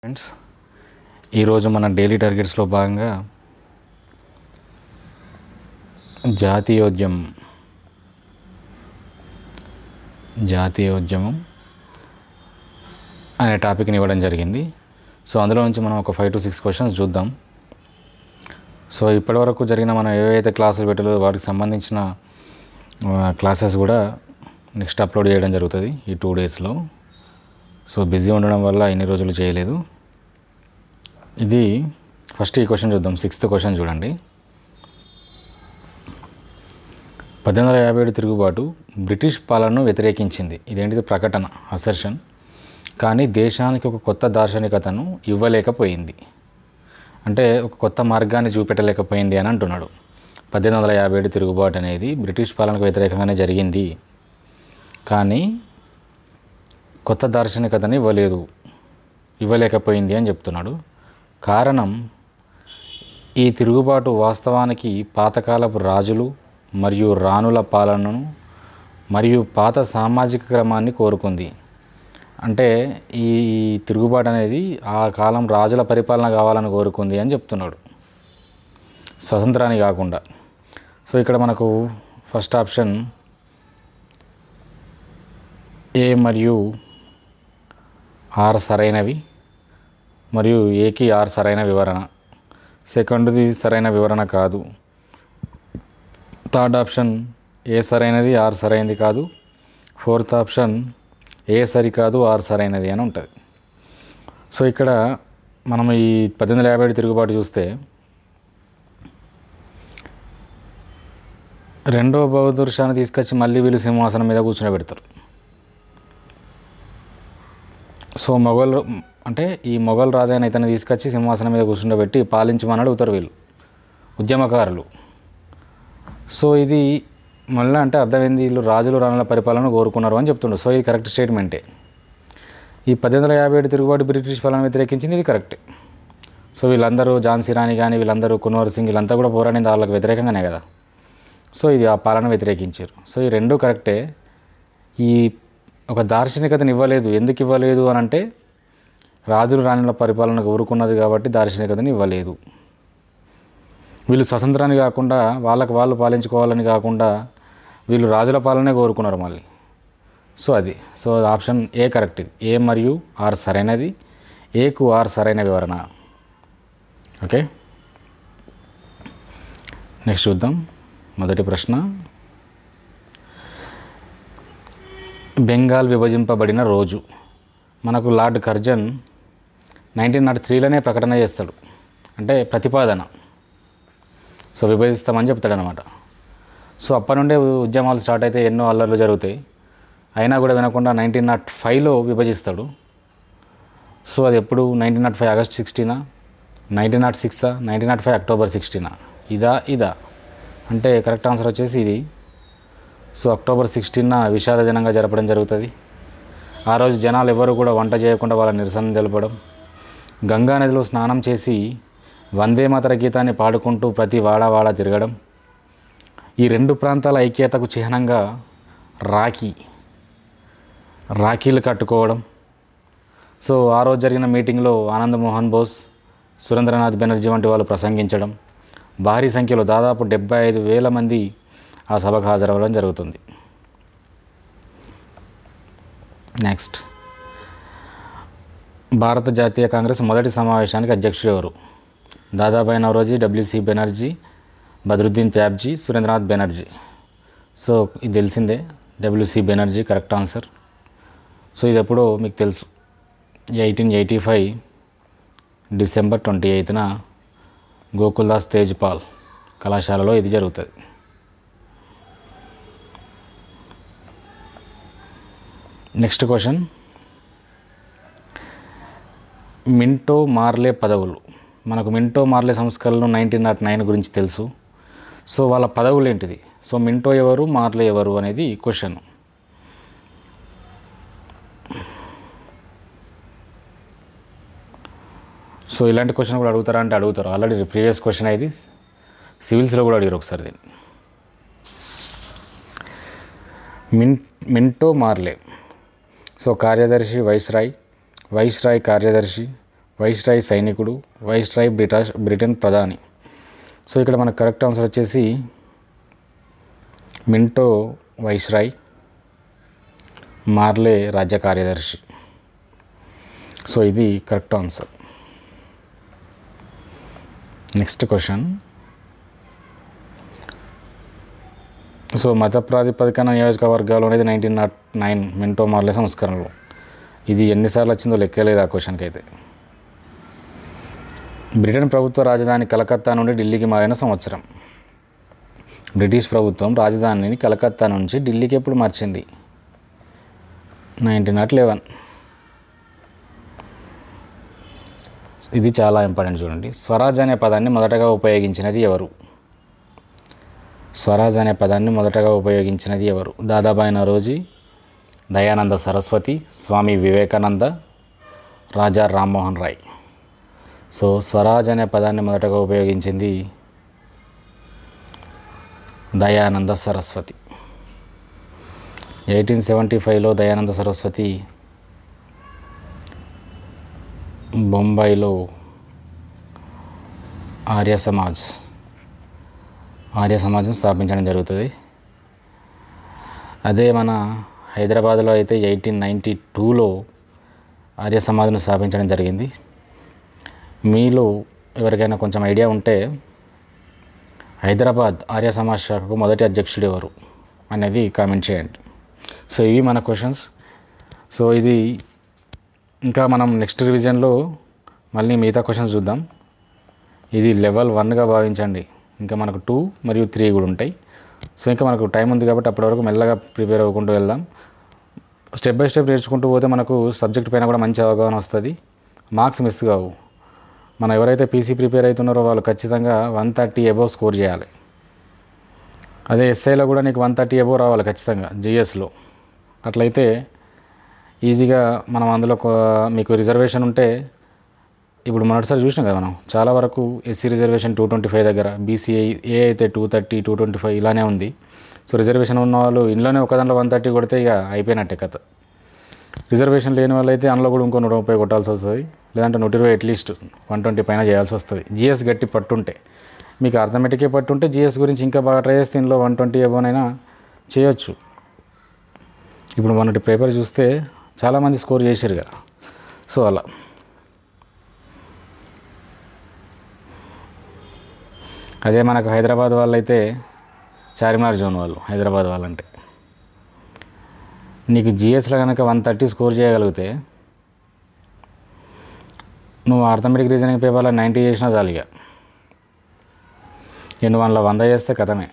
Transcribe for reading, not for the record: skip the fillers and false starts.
Friends, ఈరోజు మన daily టార్గెట్స్లో భాగంగా జాతీయోద్యమం అనే టాపిక్ని ఇవ్వడం జరిగింది. సో అందులో నుంచి మనం ఒక 5 to 6 క్వశ్చన్స్ చూద్దాం. సో ఇప్పటివరకు జరిగిన మనం ఏవైతే క్లాసులు పెట్టాలో వాటికి సంబంధించిన క్లాసెస్ కూడా నెక్స్ట్ అప్లోడ్ చేయడం జరుగుతుంది ఈ 2 daysలో. సో బిజీ ఉండడం వల్ల ఇన్ని రోజులు చేయలేదు. ఇది ఫస్ట్ ఈ క్వశ్చన్ చూద్దాం. 6th క్వశ్చన్ చూడండి. 1857 తిరుగుబాటు బ్రిటిష్ పాలనను వ్యతిరేకించింది. ఇదేంటిది? ప్రకటన, అసర్షన్. కానీ దేశానికి ఒక కొత్త దార్శనికతను ఇవ్వలేకపోయింది. అంటే ఒక కొత్త మార్గాన్ని చూపెట్టలేకపోయింది అని అంటున్నాడు. 1857 తిరుగుబాటు అనేది బ్రిటిష్ పాలనకు వ్యతిరేకంగానే జరిగింది, కానీ కొత్త దార్శనికతని ఇవ్వలేకపోయింది అని చెప్తున్నాడు. కారణం, ఈ తిరుగుబాటు వాస్తవానికి పాతకాలపు రాజులు మరియు రాణుల పాలనను మరియు పాత సామాజిక క్రమాన్ని కోరుకుంది. అంటే ఈ తిరుగుబాటు అనేది ఆ కాలం రాజుల పరిపాలన కావాలని కోరుకుంది అని చెప్తున్నాడు, స్వతంత్రాన్ని కాకుండా. సో ఇక్కడ మనకు ఫస్ట్ ఆప్షన్ ఏ మరియు ఆర్ సరైనవి, మరియు ఏకి ఆర్ సరైన వివరణ. సెకండ్ది సరైన వివరణ కాదు. థర్డ్ ఆప్షన్ ఏ సరైనది, ఆర్ సరైనది కాదు. ఫోర్త్ ఆప్షన్ ఏ సరికాదు, ఆర్ సరైనది అని ఉంటుంది. సో ఇక్కడ మనం ఈ 1857 తిరుగుబాటు చూస్తే రెండో బహదూర్ షాని తీసుకొచ్చి మళ్ళీ వీళ్ళు సింహాసనం మీద కూర్చోబెడతారు. సో ఈ మొఘల్ రాజు అయిన ఇతన్ని తీసుకొచ్చి సింహాసనం మీద కూర్చుండబెట్టి పాలించమని అడుగుతారు వీళ్ళు ఉద్యమకారులు. సో ఇది మళ్ళీ అంటే అర్థమైంది, వీళ్ళు రాజులు రాణుల పరిపాలన కోరుకున్నారు అని చెప్తుండ్రు. సో ఇది కరెక్ట్ స్టేట్మెంటే. ఈ 1857 తిరుగుబాటు బ్రిటిష్ పాలన వ్యతిరేకించింది, ఇది కరెక్టే. సో వీళ్ళందరూ ఝాన్సీ రాణి కానీ వీళ్ళందరూ కున్వర్ సింగ్ వీళ్ళంతా కూడా పోరాడింది వాళ్ళకి వ్యతిరేకంగానే కదా. సో ఇది ఆ పాలన వ్యతిరేకించారు. సో ఈ రెండూ కరెక్టే. ఈ ఒక దార్శనికతను ఇవ్వలేదు. ఎందుకు ఇవ్వలేదు అని అంటే రాజులు రాణుల పరిపాలన కోరుకున్నది కాబట్టి దార్శనికతను ఇవ్వలేదు. వీళ్ళు స్వతంత్రాన్ని కాకుండా వాళ్ళకు వాళ్ళు పాలించుకోవాలని కాకుండా వీళ్ళు రాజుల పాలనే కోరుకున్నారు మళ్ళీ. So option A correct. ఇది ఏ మరియు ఆర్ సరైనది, ఏకు ఆర్ సరైన వివరణ. ఓకే, నెక్స్ట్ చూద్దాం. మొదటి ప్రశ్న, బెంగాల్ విభజింపబడిన రోజు. మనకు లార్డ్ కర్జన్ 1903లోనే ప్రకటన చేస్తాడు, అంటే ప్రతిపాదన. సో విభజిస్తామని చెప్తాడనమాట. సో అప్పటి నుండే ఉద్యమాలు స్టార్ట్ అయితే ఎన్నో అల్లర్లు జరుగుతాయి. అయినా కూడా వినకుండా 1905లో విభజిస్తాడు. సో అది ఎప్పుడు? 1905 August 16, 1906, 1905 October 16. ఇదా అంటే కరెక్ట్ ఆన్సర్ వచ్చేసి ఇది. సో October 16 విషాద దినంగా జరపడం జరుగుతుంది. ఆ రోజు జనాలు ఎవరు కూడా వంట చేయకుండా వాళ్ళ నిరసన తెలపడం, గంగా నదిలో స్నానం చేసి వందే మాతర గీతాన్ని పాడుకుంటూ ప్రతి వాడ తిరగడం, ఈ రెండు ప్రాంతాల ఐక్యతకు చిహ్నంగా రాఖీలు కట్టుకోవడం. సో ఆ రోజు జరిగిన మీటింగ్లో ఆనంద్ మోహన్ బోస్, సురేంద్రనాథ్ బెనర్జీ వంటి వాళ్ళు ప్రసంగించడం, భారీ సంఖ్యలో దాదాపు 75,000 మంది ఆ సభకు హాజరవ్వడం జరుగుతుంది. నెక్స్ట్, భారత జాతీయ కాంగ్రెస్ మొదటి సమావేశానికి అధ్యక్షుడు ఎవరు? దాదాభాయ్ నౌరోజీ, డబ్ల్యూసి బెనర్జీ, బద్రుద్దీన్ త్యాబ్జీ, సురేంద్రనాథ్ బెనర్జీ. సో ఇది తెలిసిందే, WC Banerjee correct answer. So ఇది ఎప్పుడో మీకు తెలుసు, 1885 December 28న గోకుల్దాస్ తేజ్పాల్ కళాశాలలో ఇది జరుగుతుంది. నెక్స్ట్ క్వశ్చన్, మింటో మార్లే పదవులు. మనకు మింటో మార్లే సంస్కరణలు 1909 గురించి తెలుసు. సో వాళ్ళ పదవులు ఏంటిది? సో మింటో ఎవరు, మార్లే ఎవరు అనేది క్వశ్చన్. సో ఇలాంటి క్వశ్చన్ కూడా అడుగుతారా అంటే అడుగుతారు. ఆల్రెడీ ప్రీవియస్ క్వశ్చన్ ఇది సివిల్స్లో కూడా అడిగారు ఒకసారి దీన్ని. మింటో మార్లే. సో కార్యదర్శి వైస్రాయ్, వైస్రాయ్ కార్యదర్శి, వైస్రాయ్ సైనికుడు, వైస్రాయ్ బ్రిటన్ ప్రధాని. సో ఇక్కడ మనకు కరెక్ట్ ఆన్సర్ వచ్చేసి మింటో వైస్రాయ్, మార్లే రాజ్య కార్యదర్శి. సో ఇది correct answer. Next question. So మత ప్రాతిపదికన నియోజకవర్గాలు అనేది 1909 మింటో మార్లే సంస్కరణలు. ఇది ఎన్నిసార్లు వచ్చిందో లెక్కలేదు ఆ క్వశ్చన్కి అయితే. బ్రిటన్ ప్రభుత్వ రాజధాని కలకత్తా నుండి ఢిల్లీకి మారిన సంవత్సరం. బ్రిటిష్ ప్రభుత్వం రాజధానిని కలకత్తా నుంచి ఢిల్లీకి ఎప్పుడు మార్చింది? 1911. ఇది చాలా ఇంపార్టెంట్ చూడండి. స్వరాజ్ అనే పదాన్ని మొదటగా ఉపయోగించినది ఎవరు? స్వరాజ్ అనే పదాన్ని మొదటగా ఉపయోగించినది ఎవరు? దాదాబాయి నరోజీ, దయానంద సరస్వతి, స్వామి వివేకానంద, రాజా రామ్మోహన్ రాయ్. సో స్వరాజ్ అనే పదాన్ని మొదటగా ఉపయోగించింది దయానంద సరస్వతి. 1875లో దయానంద సరస్వతి బొంబాయిలో ఆర్య సమాజ్ని స్థాపించడం జరుగుతుంది. అదే మన హైదరాబాద్లో అయితే 1892లో ఆర్య సమాజ్ను స్థాపించడం జరిగింది. మీలో ఎవరికైనా కొంచెం ఐడియా ఉంటే హైదరాబాద్ ఆర్య సమాజ్ శాఖకు మొదటి అధ్యక్షుడు ఎవరు అనేది కామెంట్ చేయండి. సో ఇవి మన క్వశ్చన్స్. సో ఇది ఇంకా మనం నెక్స్ట్ రివిజన్లో మళ్ళీ మిగతా క్వశ్చన్స్ చూద్దాం. ఇది లెవెల్ 1గా భావించండి. ఇంకా మనకు 2 మరియు 3 కూడా ఉంటాయి. సో ఇంకా మనకు టైం ఉంది కాబట్టి అప్పటి వరకు మెల్లగా ప్రిపేర్ అవ్వకుంటూ వెళ్దాం. స్టెప్ బై స్టెప్ నేర్చుకుంటూ పోతే మనకు సబ్జెక్ట్ పైన కూడా మంచి అవగాహన వస్తుంది. మార్క్స్ మిస్ కావు. మనం ఎవరైతే పీసీ ప్రిపేర్ అవుతున్నారో వాళ్ళు ఖచ్చితంగా 130 అబోవ్ స్కోర్ చేయాలి. అదే ఎస్ఐలో కూడా నీకు 130 అబోవ్ రావాలి ఖచ్చితంగా జిఎస్లో. అట్లయితే ఈజీగా మనం అందులో మీకు రిజర్వేషన్ ఉంటే, ఇప్పుడు మొదటిసారి చూసినాం కదా మనం, చాలా వరకు ఎస్సీ రిజర్వేషన్ 225 దగ్గర, బీసీఏ అయితే 230, 225 ఇలానే ఉంది. సో రిజర్వేషన్ ఉన్న వాళ్ళు ఇంట్లోనే ఒకదాంట్లో 130 కొడితే ఇక అయిపోయినట్టే కథ. రిజర్వేషన్ లేని వాళ్ళు అయితే అందులో కూడా ఇంకో 130 కొట్టాల్సి వస్తుంది, లేదంటే 120 అట్లీస్ట్ 120 పైన చేయాల్సి వస్తుంది. జిఎస్ గట్టి పట్టుంటే, మీకు అర్థమెటికే పట్టుంటే జిఎస్ గురించి ఇంకా బాగా ట్రై చేస్తే ఇందులో 120 అబోనైనా చేయొచ్చు. ఇప్పుడు మొన్నటి పేపర్ చూస్తే చాలామంది స్కోర్ చేశారు కదా. సో అలా అదే మనకు హైదరాబాద్ వాళ్ళు అయితే చార్మినార్ జోన్ వాళ్ళు, హైదరాబాద్ వాళ్ళంటే నీకు జిఎస్లో కనుక 130 స్కోర్ చేయగలిగితే నువ్వు అర్థమెటిక్ రీజనింగ్ పేపర్లో 90 చేసినా చాలు. ఇక నువ్వు అందులో 100 చేస్తే కథమే.